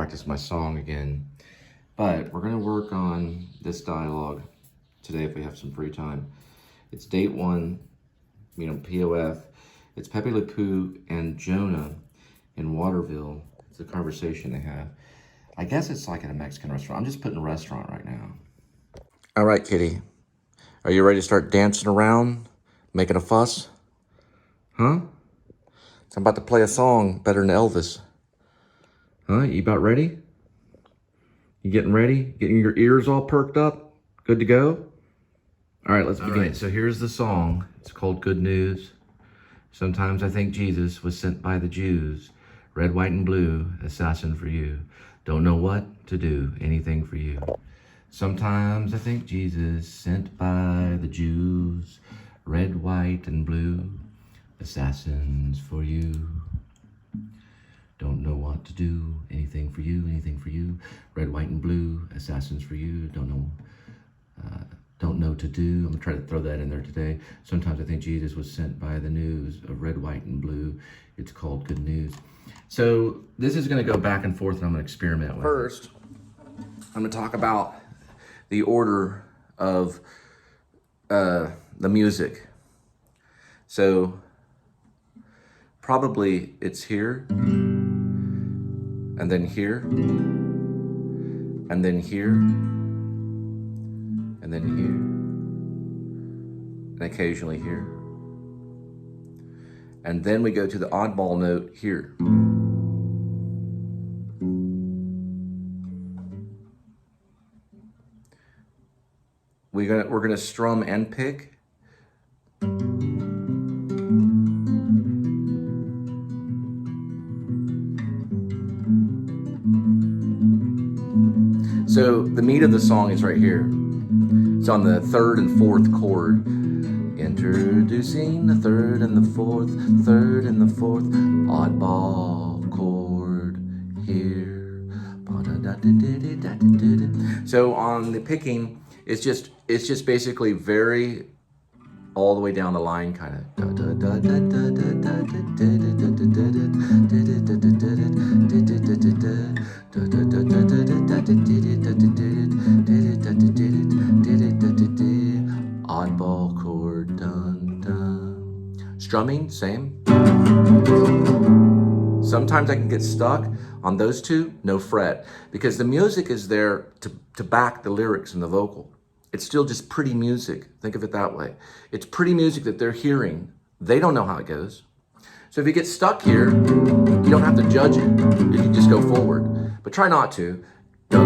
practice my song again. But we're gonna work on this dialogue today if we have some free time. It's date 1, POF. It's Pepe Le Pew and Jonah in Waterville. It's a conversation they have. I guess it's like at a Mexican restaurant. I'm just putting a restaurant right now. All right, kitty. Are you ready to start dancing around, making a fuss? Huh? I'm about to play a song better than Elvis. Huh? You about ready? You getting ready? Getting your ears all perked up? Good to go? All right, let's begin. All right, so here's the song. It's called Good News. Sometimes I think Jesus was sent by the Jews. Red, white, and blue, assassin for you. Don't know what to do, anything for you. Sometimes I think Jesus sent by the Jews. Red, white, and blue, assassins for you. Don't know what to do, anything for you, anything for you. Red, white, and blue, assassins for you. Don't know to do. I'm gonna try to throw that in there today. Sometimes I think Jesus was sent by the news of red, white, and blue. It's called Good News. So this is gonna go back and forth and I'm gonna experiment with it. First, I'm gonna talk about the order of the music. So probably it's here, and then here, and then here, and then here, and occasionally here. And then we go to the oddball note here. We're gonna strum and pick. So the meat of the song is right here. It's on the 3rd and 4th chord. Introducing the 3rd and the 4th, 3rd and the 4th, oddball chord here. So on the picking, it's just basically very all the way down the line kind of. Oddball chord, dun dun. Strumming, same. Sometimes I can get stuck on those two, no fret, because the music is there to back the lyrics and the vocal. It's still just pretty music. Think of it that way. It's pretty music that they're hearing. They don't know how it goes. So if you get stuck here, you don't have to judge it. You can just go forward. But try not to. Because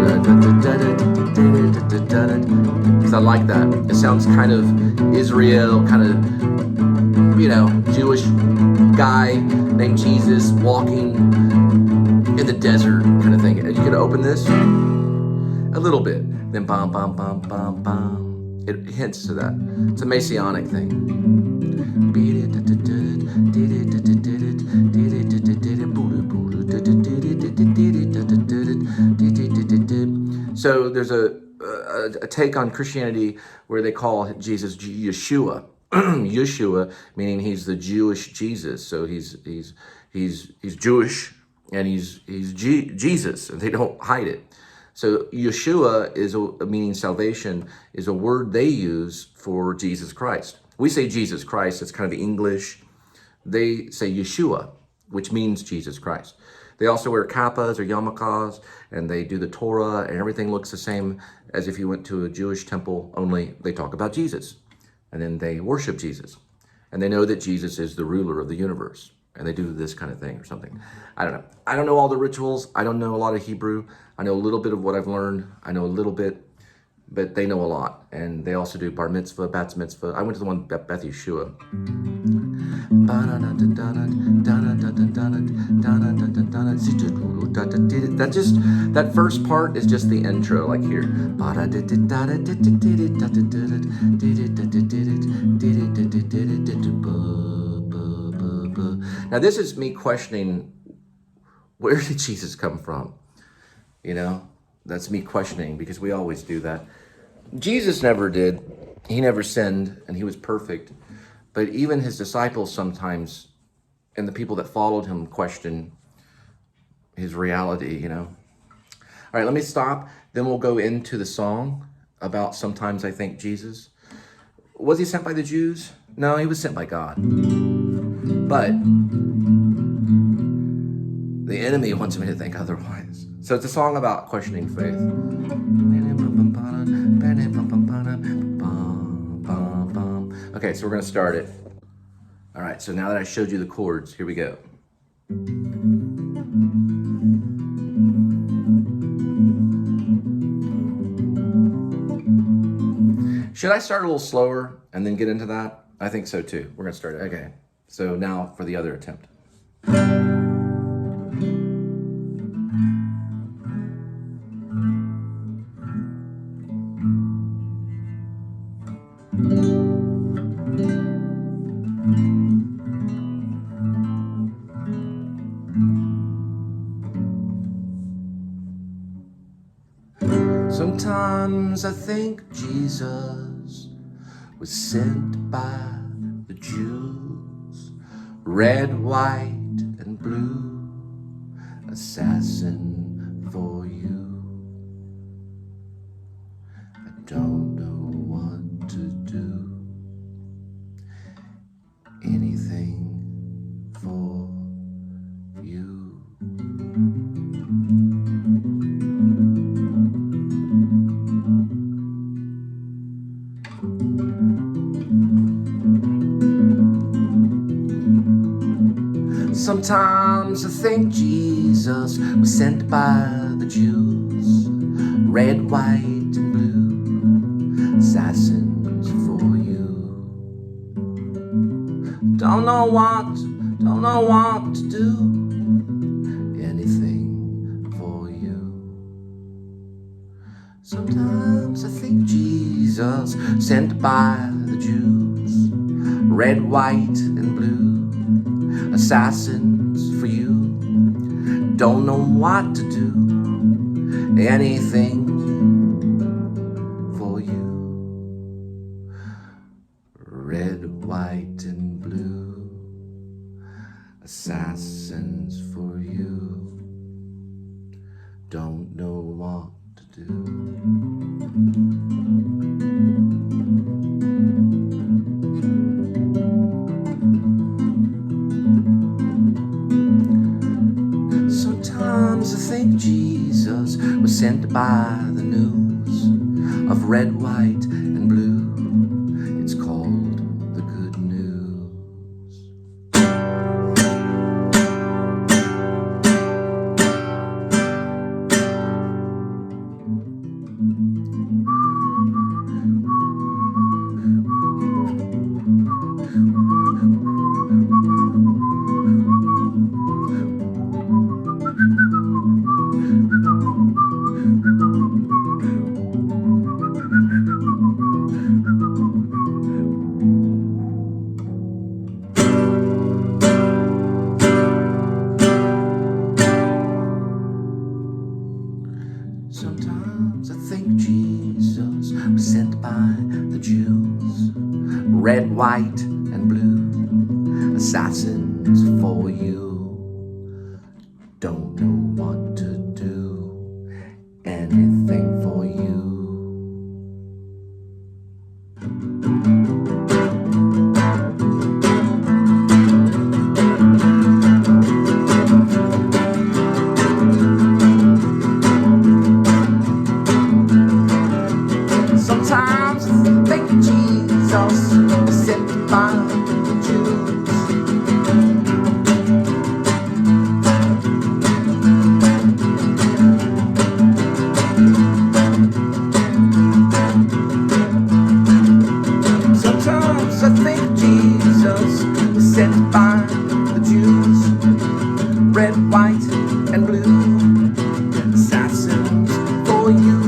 I like that. It sounds kind of Israel, kind of, Jewish guy named Jesus walking in the desert kind of thing. And you can open this a little bit. Then bam, bam, bam, bam, bam. It hints to that. It's a Messianic thing. So there's a take on Christianity where they call Jesus Yeshua. Yeshua, meaning he's the Jewish Jesus. So he's Jewish and he's Jesus, and they don't hide it. So Yeshua meaning salvation, is a word they use for Jesus Christ. We say Jesus Christ, it's kind of English. They say Yeshua, which means Jesus Christ. They also wear kappas or yarmulkes, and they do the Torah, and everything looks the same as if you went to a Jewish temple, only they talk about Jesus. And then they worship Jesus. And they know that Jesus is the ruler of the universe. And they do this kind of thing or something. I don't know. I don't know all the rituals. I don't know a lot of Hebrew. I know a little bit of what I've learned. I know a little bit, but they know a lot. And they also do bar mitzvah, bat mitzvah. I went to the one Beth Yeshua. That first part is just the intro, like here. Now this is me questioning, where did Jesus come from? That's me questioning, because we always do that. Jesus never did. He never sinned, and he was perfect. But even his disciples sometimes, and the people that followed him, question his reality, All right, let me stop. Then we'll go into the song about Sometimes I Think Jesus. Was he sent by the Jews? No, he was sent by God. But the enemy wants me to think otherwise. So it's a song about questioning faith. Okay, so we're gonna start it. All right, so now that I showed you the chords, here we go. Should I start a little slower and then get into that? I think so too. We're gonna start it. Okay, so now for the other attempt. Sometimes I think Jesus was sent by the Jews, red, white, and blue, assassin for you. I don't know what to do, anything for you. Sometimes I think Jesus was sent by the Jews, red, white, and blue, assassins for you. Don't know what to do, anything for you. Sometimes I think Jesus sent by the Jews, red, white, and blue, assassins for you. Don't know what to do, anything for you. Red, white, and blue, assassins for you. Don't know what to do. Sometimes I think Jesus was sent by the news of red, white, and blue. It's called the good news. Sometimes I think Jesus was sent by the Jews, red, white, and blue, assassins for you. Don't know what to do, anything for you. Sometimes I think Jesus was sent by the Jews. Sometimes I think Jesus was sent by the Jews, red, white, and blue, assassins for you.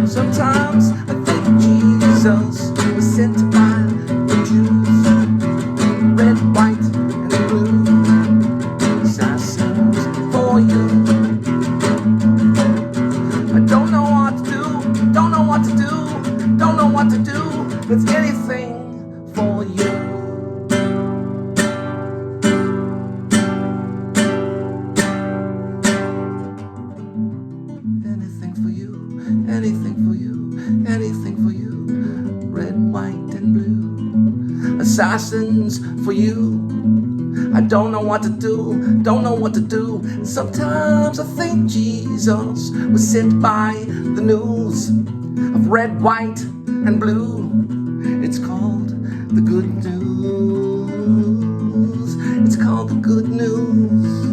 Sometimes I think anything for you, anything for you. Red, white, and blue. Assassins for you. I don't know what to do, don't know what to do. Sometimes I think Jesus was sent by the news of red, white, and blue. It's called the good news. It's called the good news.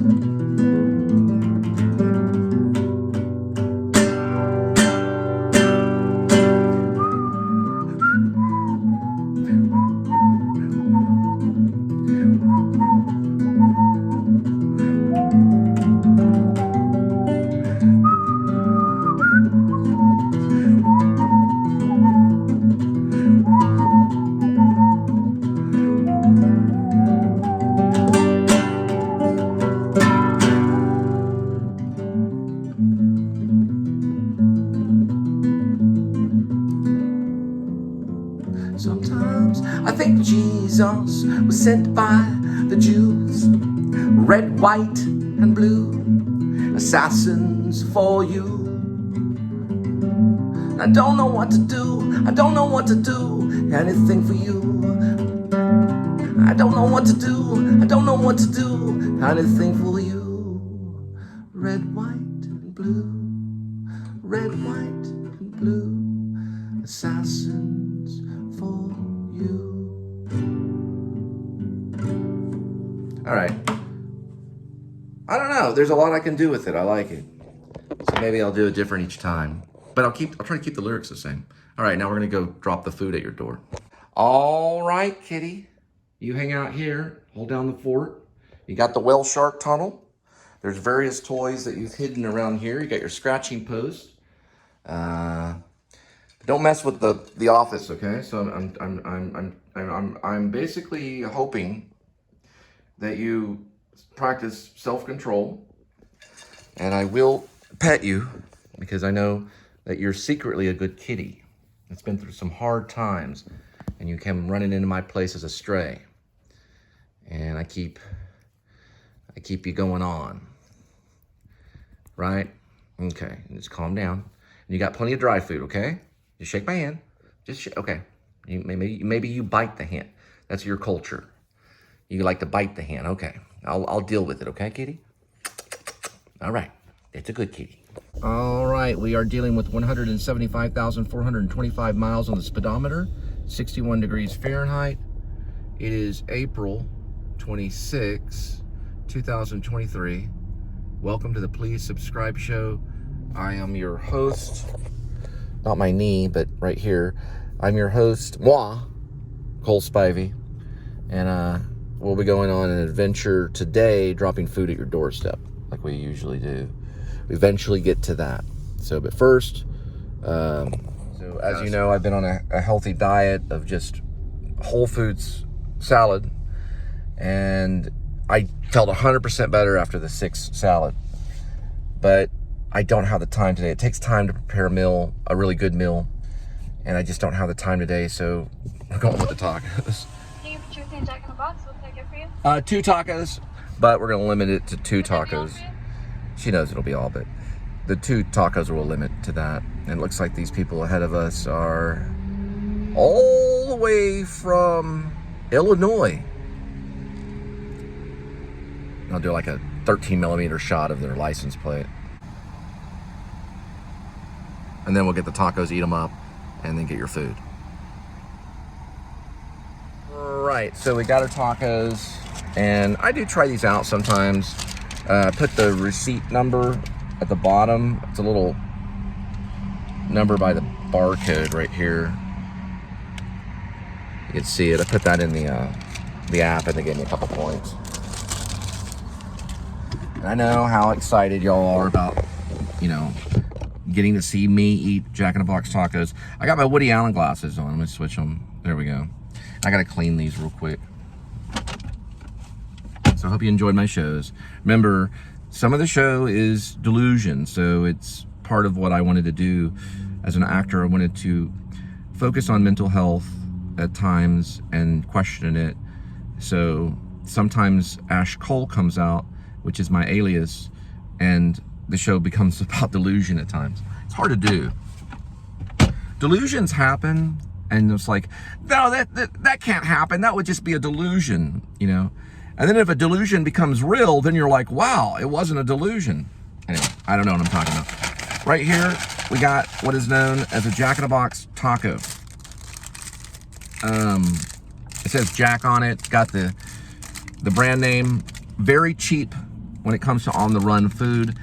Sometimes I think Jesus was sent by the Jews. Red, white, and blue. Assassins for you. I don't know what to do, I don't know what to do. Anything for you. I don't know what to do, I don't know what to do. Anything for you. Red, white, and blue. Red, white, and blue. Assassins for you. All right. I don't know. There's a lot I can do with it. I like it. So maybe I'll do it different each time. But I'll try to keep the lyrics the same. All right, now we're gonna go drop the food at your door. All right, kitty. You hang out here, hold down the fort. You got the whale shark tunnel. There's various toys that you've hidden around here. You got your scratching post. Don't mess with the office, okay? So I'm basically hoping that you practice self-control, and I will pet you because I know that you're secretly a good kitty. It's been through some hard times, and you came running into my place as a stray, and I keep you going on, right? Okay, just calm down. And you got plenty of dry food, okay? Just shake my hand. Okay. Maybe you bite the hand. That's your culture. You like to bite the hand. Okay. I'll deal with it. Okay, kitty? All right. It's a good kitty. All right. We are dealing with 175,425 miles on the speedometer, 61 degrees Fahrenheit. It is April 26, 2023. Welcome to the Please Subscribe Show. I am your host. Not my knee, but right here. I'm your host, Cole Spivey. And we'll be going on an adventure today, dropping food at your doorstep, like we usually do. We eventually get to that. So, but first, so as you know, I've been on a healthy diet of just whole foods salad. And I felt 100% better after the 6th salad. But I don't have the time today. It takes time to prepare a meal, a really good meal, and I just don't have the time today, so we're going with the tacos. Can you put your thing Jack in the box? What can I get for you? 2 tacos, but we're gonna limit it to 2 tacos. She knows it'll be all, but the 2 tacos will limit to that. And it looks like these people ahead of us are all the way from Illinois. I'll do like a 13mm shot of their license plate. And then we'll get the tacos, eat them up, and then get your food. Right, so we got our tacos, and I do try these out sometimes. Put the receipt number at the bottom. It's a little number by the barcode right here. You can see it. I put that in the app, and they gave me a couple points. And I know how excited y'all are about, you know, getting to see me eat Jack in the Box tacos. I got my Woody Allen glasses on. Let me switch them. There we go. I gotta clean these real quick. So I hope you enjoyed my shows. Remember, some of the show is delusion, so it's part of what I wanted to do as an actor. I wanted to focus on mental health at times and question it. So sometimes Ash Cole comes out, which is my alias, and the show becomes about delusion at times. It's hard to do. delusions happen, and it's like, no, that can't happen. That would just be a delusion, you know? And then if a delusion becomes real, then you're like, wow, it wasn't a delusion. Anyway, I don't know what I'm talking about. Right here, we got what is known as a Jack-in-a-Box taco. It says Jack on it. It's got the brand name. Very cheap when it comes to on-the-run food.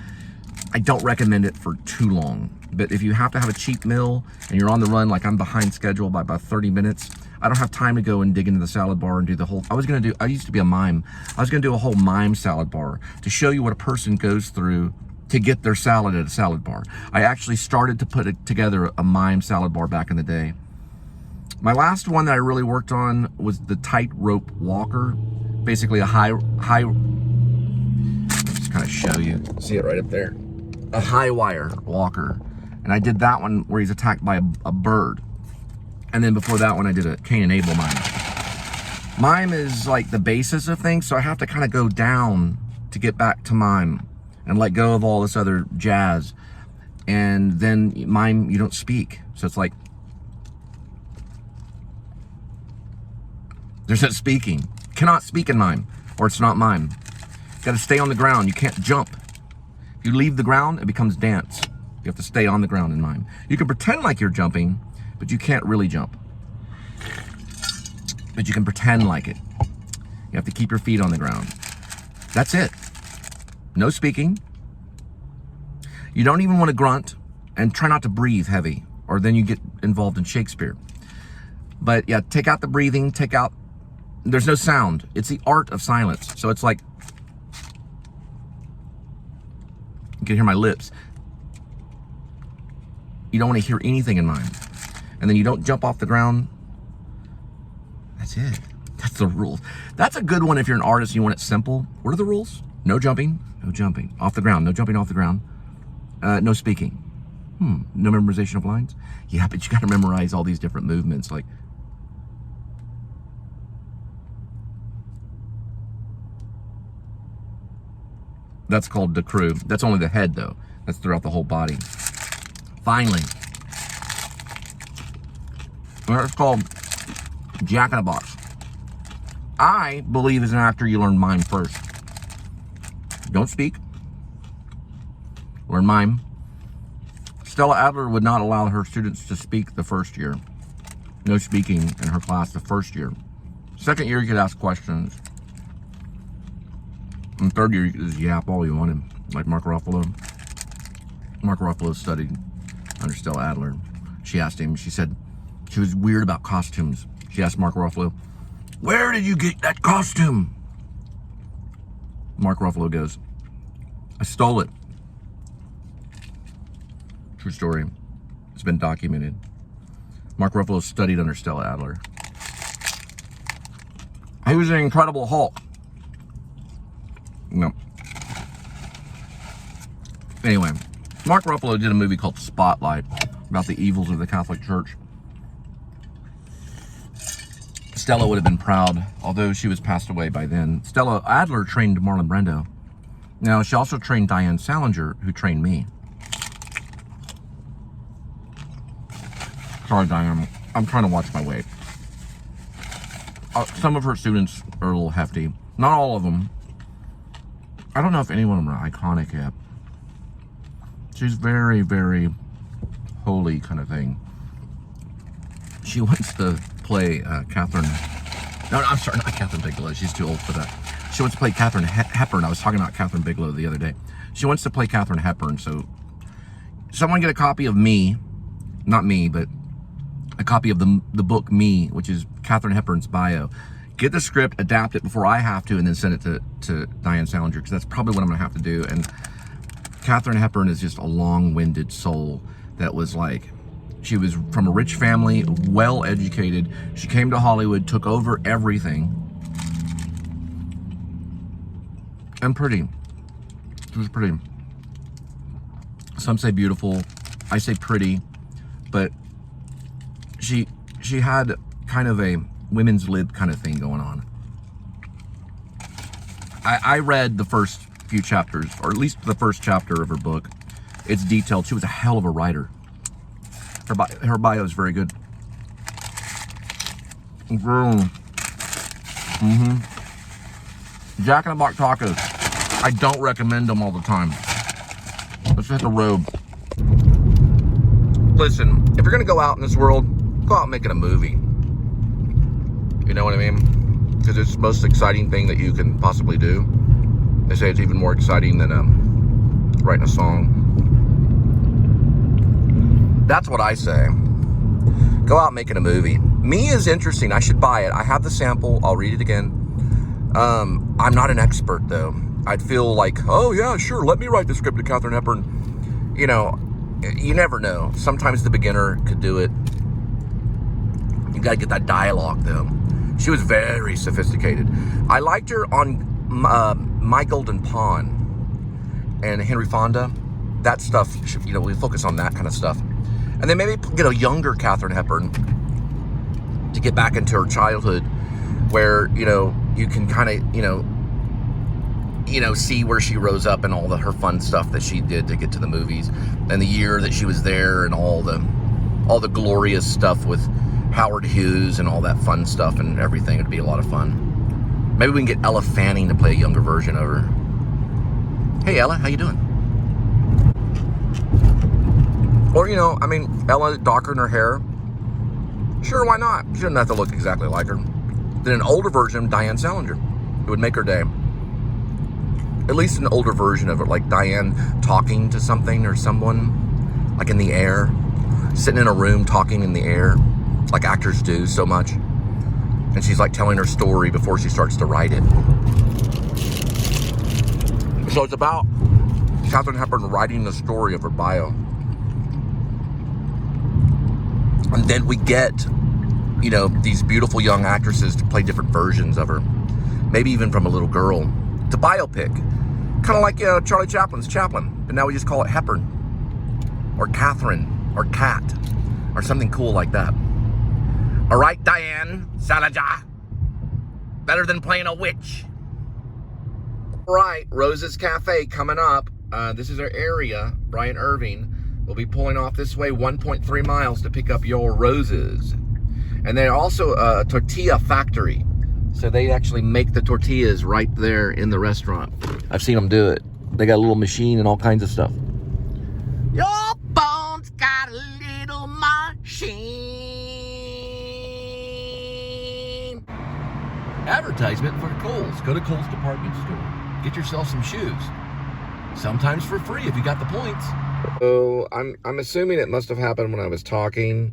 I don't recommend it for too long. But if you have to have a cheap meal and you're on the run, like I'm behind schedule by about 30 minutes, I don't have time to go and dig into the salad bar and do the whole, I used to be a mime. I was gonna do a whole mime salad bar to show you what a person goes through to get their salad at a salad bar. I actually started to put together a mime salad bar back in the day. My last one that I really worked on was the tightrope walker. Basically a high, let me just kind of show you. See it right up there. A high wire walker. And I did that one where he's attacked by a bird. And then before that one, I did a Cain and Abel mime. Mime is like the basis of things, so I have to kind of go down to get back to mime and let go of all this other jazz. And then mime, you don't speak. So it's like, there's no speaking. Cannot speak in mime, or it's not mime. You gotta stay on the ground, you can't jump. If you leave the ground, it becomes dance. You have to stay on the ground in mime. You can pretend like you're jumping, but you can't really jump. But you can pretend like it. You have to keep your feet on the ground. That's it. No speaking. You don't even want to grunt, and try not to breathe heavy, or then you get involved in Shakespeare. But yeah, take out the breathing, there's no sound. It's the art of silence. So it's like, you can hear my lips. You don't want to hear anything in mine. And then you don't jump off the ground. That's it. That's the rules. That's a good one if you're an artist and you want it simple. What are the rules? No jumping. No jumping. Off the ground. No jumping off the ground. No speaking. No memorization of lines? Yeah, but you got to memorize all these different movements. Like, that's called the crew. That's only the head, though. That's throughout the whole body. Finally, it's called Jack-in-a-Box. I believe as an actor, you learn mime first. Don't speak. Learn mime. Stella Adler would not allow her students to speak the first year. No speaking in her class the first year. Second year, you could ask questions. And third year, you could just yap all you wanted, like Mark Ruffalo. Mark Ruffalo studied under Stella Adler. She asked him, she said, she was weird about costumes. She asked Mark Ruffalo, where did you get that costume? Mark Ruffalo goes, I stole it. True story. It's been documented. Mark Ruffalo studied under Stella Adler. He was an Incredible Hulk. No. Anyway, Mark Ruffalo did a movie called Spotlight about the evils of the Catholic Church. Stella would have been proud, although she was passed away by then. Stella Adler trained Marlon Brando. Now, she also trained Diane Salinger, who trained me. Sorry, Diane. I'm trying to watch my weight. Some of her students are a little hefty. Not all of them. I don't know if any one of them are iconic yet. She's very, very holy kind of thing. She wants to play Catherine. No, I'm sorry, not Catherine Bigelow. She's too old for that. She wants to play Catherine Hepburn. I was talking about Catherine Bigelow the other day. She wants to play Catherine Hepburn. So someone get a copy of Me, not me, but a copy of the book Me, which is Catherine Hepburn's bio. Get the script, adapt it before I have to, and then send it to Diane Salinger, because that's probably what I'm gonna have to do. And Catherine Hepburn is just a long-winded soul that was like, she was from a rich family, well educated. She came to Hollywood, took over everything. And pretty. She was pretty. Some say beautiful, I say pretty, but she had kind of a women's lib kind of thing going on. I read the first few chapters, or at least the first chapter of her book. It's detailed. She was a hell of a writer. Her bio is very good. Jack in the Box tacos. I don't recommend them all the time. Let's hit the road. Listen, if you're gonna go out in this world, go out making a movie. You know what I mean? Because it's the most exciting thing that you can possibly do. They say it's even more exciting than writing a song. That's what I say. Go out making a movie. Me is interesting. I should buy it. I have the sample. I'll read it again. I'm not an expert though. I'd feel like, oh yeah, sure, let me write the script to Katharine Hepburn. You know, you never know. Sometimes the beginner could do it. You gotta get that dialogue though. She was very sophisticated. I liked her on My Golden Pawn and Henry Fonda. That stuff, you know, we focus on that kind of stuff. And then maybe get a younger Katharine Hepburn to get back into her childhood where, you know, you can kind of, you know, see where she rose up and all her fun stuff that she did to get to the movies and the year that she was there and all the glorious stuff with Howard Hughes and all that fun stuff and everything. It'd be a lot of fun. Maybe we can get Ella Fanning to play a younger version of her. Hey Ella, how you doing? Or, you know, I mean, Ella darker in her hair. Sure, why not? She doesn't have to look exactly like her. Then an older version of Diane Salinger. It would make her day. At least an older version of it, like Diane talking to something or someone, like in the air, sitting in a room talking in the air, like actors do so much. And she's like telling her story before she starts to write it. So it's about Katharine Hepburn writing the story of her bio. And then we get, you know, these beautiful young actresses to play different versions of her. Maybe even from a little girl. It's a biopic. Kind of like Charlie Chaplin's Chaplin. But now we just call it Hepburn. Or Catherine. Or Cat. Or something cool like that. All right, Diane Salinger. Better than playing a witch. All right, Rosa's Cafe coming up. This is our area, Brian Irving. We'll be pulling off this way 1.3 miles to pick up your roses. And they're also a tortilla factory. So they actually make the tortillas right there in the restaurant. I've seen them do it. They got a little machine and all kinds of stuff. Your bones got a little machine. Advertisement for Kohl's. Go to Kohl's department store. Get yourself some shoes. Sometimes for free if you got the points. So I'm assuming it must have happened when I was talking.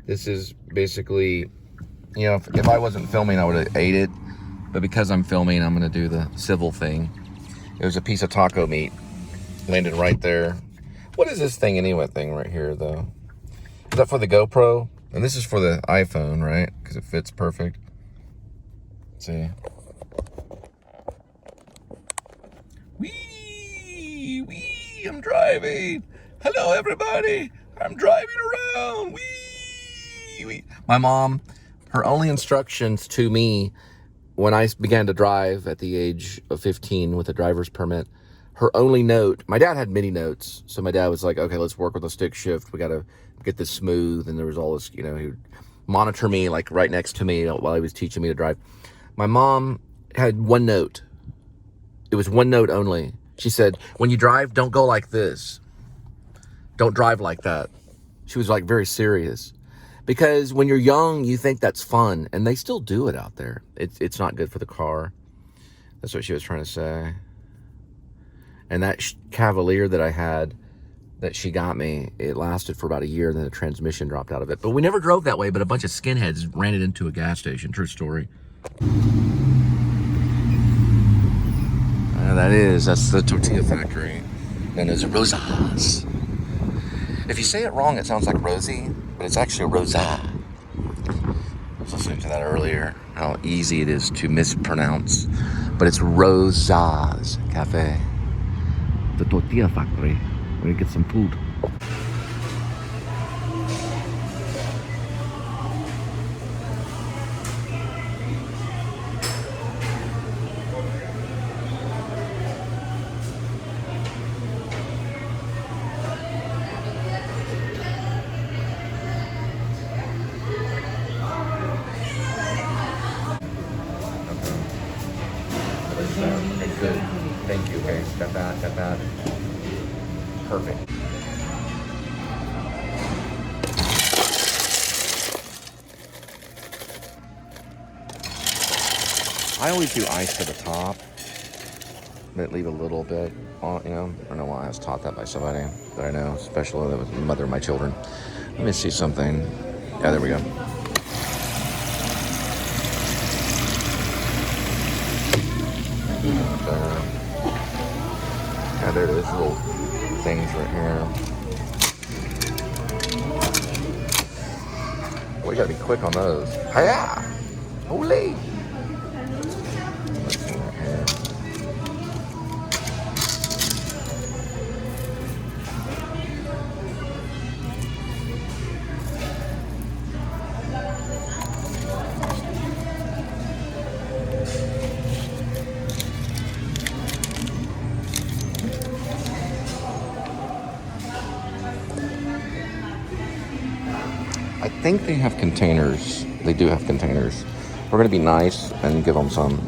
This is basically, you know, if I wasn't filming, I would have ate it. But because I'm filming, I'm going to do the civil thing. It was a piece of taco meat. Landed right there. What is this thing anyway right here, though? Is that for the GoPro? And this is for the iPhone, right? Because it fits perfect. Let's see. Wee! I'm driving. Hello, everybody. I'm driving around. Wee! My mom, her only instructions to me when I began to drive at the age of 15 with a driver's permit, her only note, my dad had mini notes. So my dad was like, okay, let's work with a stick shift. We got to get this smooth. And there was all this, you know, he would monitor me like right next to me while he was teaching me to drive. My mom had one note. It was one note only. She said, when you drive, don't go like this. Don't drive like that. She was like very serious. Because when you're young, you think that's fun. And they still do it out there. It's not good for the car. That's what she was trying to say. And that Cavalier that I had, that she got me, it lasted for about a year. And then the transmission dropped out of it. But we never drove that way. But a bunch of skinheads ran it into a gas station. True story. That's the tortilla factory. And there's Rosa's. If you say it wrong, it sounds like Rosie, but it's actually Rosa. I was listening to that earlier, how easy it is to mispronounce. But it's Rosa's Cafe. The tortilla factory. We're gonna get some food. got that. Perfect. I always do ice to the top, but leave a little bit on, you know. I don't know why I was taught that by somebody that I know, especially that was the mother of my children. Let me see something. Yeah, there we go. Yeah, there it is, little things right here. We gotta be quick on those. Hiya! Holy! Let's see right here. I think they have containers. They do have containers. We're gonna be nice and give them some.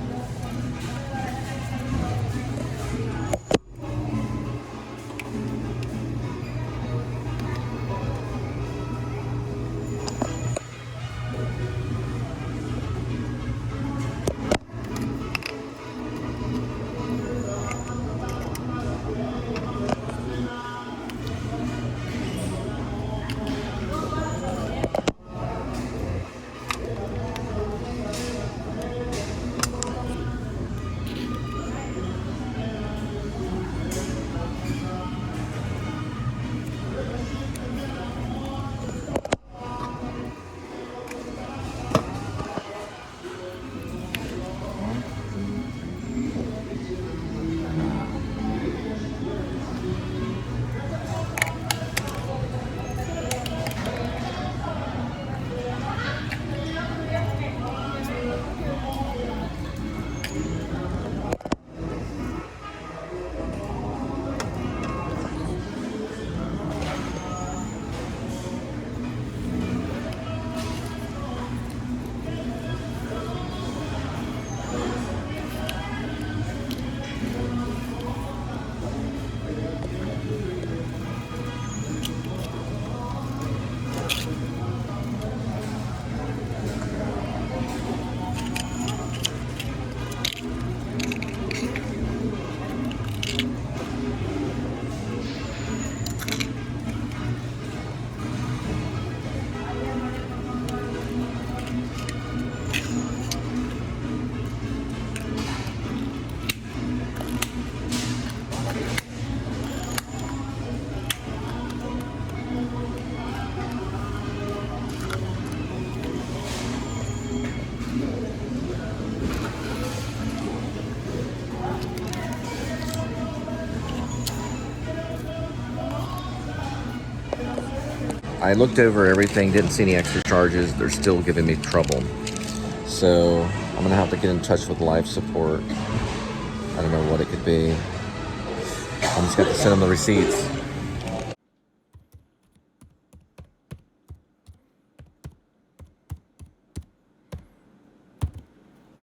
I looked over everything, didn't see any extra charges. They're still giving me trouble. So I'm gonna have to get in touch with life support. I don't know what it could be. I'm just gonna have to send them the receipts.